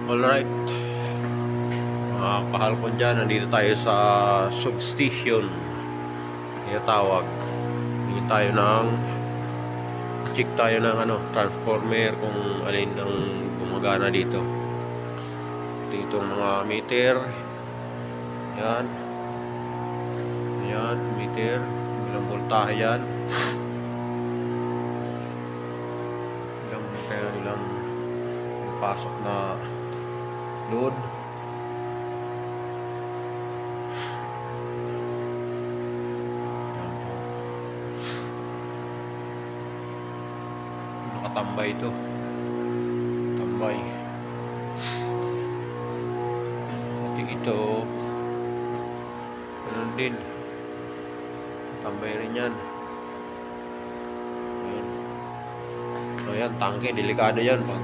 Alright, mga kahal ko dyan, nandito tayo sa substation. Tawag. Hindi tayo ng check tayo ng transformer kung alin ang gumagana dito. Dito mga meter. Yan. Yan, meter. Ilang voltahe yan. Ilang pasok na load. Nakatambay ito. Tambay. At ito ganun din. Tambay rin yan. Ayan, tangke, delikado yan pag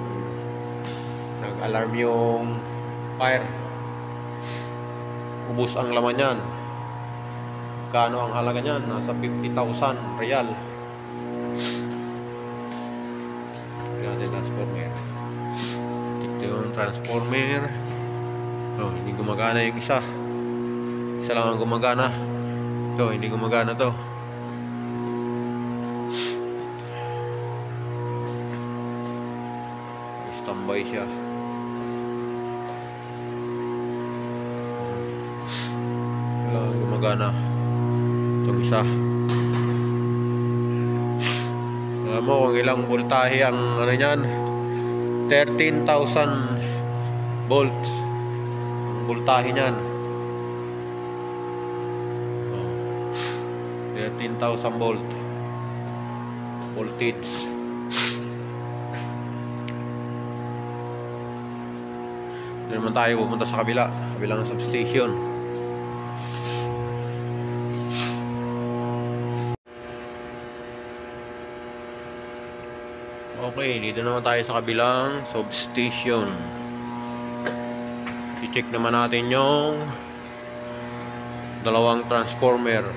nag-alarm yung fire. Ubus ang laman yan. Kano ang halaga niyan? Nasa 50,000 real. Ayan natin transformer. Dito yung transformer. Oh, hindi gumagana yung isa. Isa lang ang gumagana. Ito, hindi gumagana to. Standby siya. Wala gumagana. Itong isa. Alam mo kung ilang voltahe ang niyan? 13,000 volts. Voltahe niyan. 13,000 volt. Voltage. Doon naman tayo pupunta sa kabilang substation. Okay, dito naman tayo sa kabilang substation. I-check naman natin yung dalawang transformer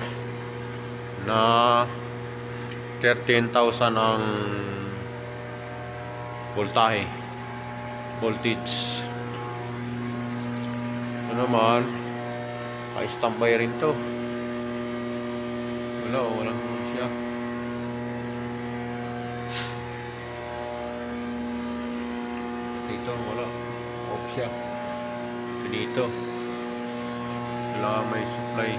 na 13,000 ang voltahe, voltage. Naman ka-standby rin to. Walang siya. Dito wala, off siya. Dito wala, may supply,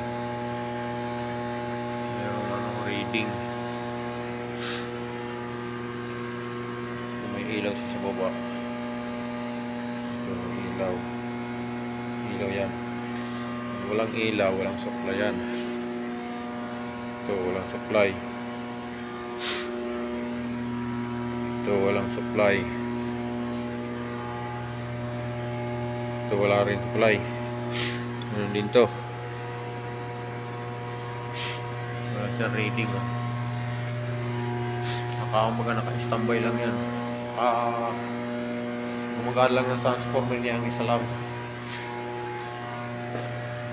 mayroong reading. May ilaw siya sa baba. Ito ilaw yan. Walang ilaw, walang supply yan. Ito walang supply. Ito walang supply. Ito wala rin supply. Ganun din to. Wala siyang reading. Naka-standby lang yan. Gumagana lang ng transformer niya ang isa lang.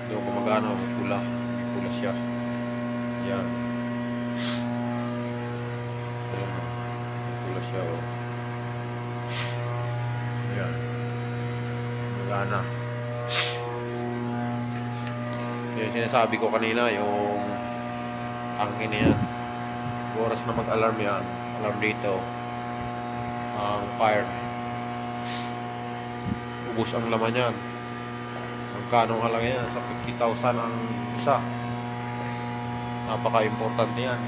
Doon gumagana, pula siya. Yan. Pula siya. Yan. Gumagana. Yung sinasabi ko kanina, yung tangke na yan. Oras na mag-alarm yan. Alarm dito. Ang fire. Ubus ang laman yan. Magkano halaga yan? Sa 50,000 ang isa. Napaka-importante yan.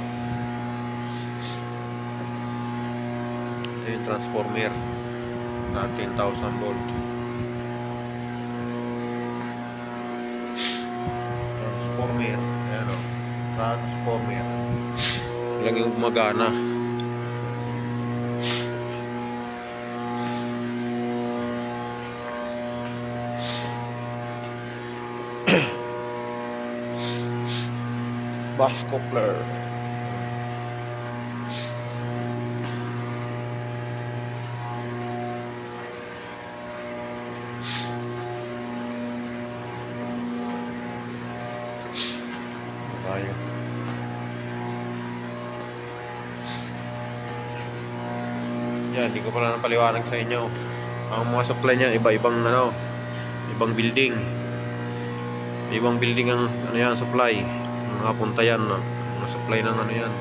Ito yung transformer. 13,000 volt. Transformer. Ayan o. Transformer. Lang yung gumagana. Bus coupler. Tayo. Yan, hindi ko pala napaliwanag sa inyo. Ang mga supply niya iba-ibang ano, ibang building. Ibang building ang ano yan, supply. Mga punta yan, mga supply ng ano yan.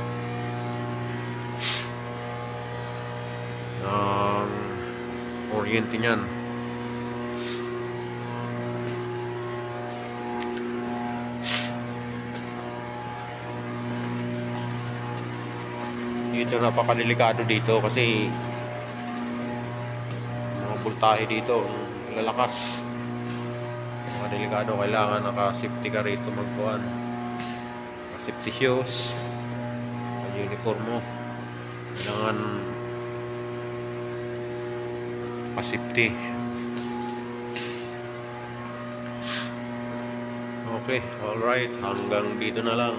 Ang kuryente niyan. Dito napakadelikado dito kasi mga voltahe dito lalakas. Mga delikado, kailangan naka-safety ka rito magbuwan. Safety shoes, uniform mo. Kailangan naka-safety. Okay, alright. Hanggang dito na lang.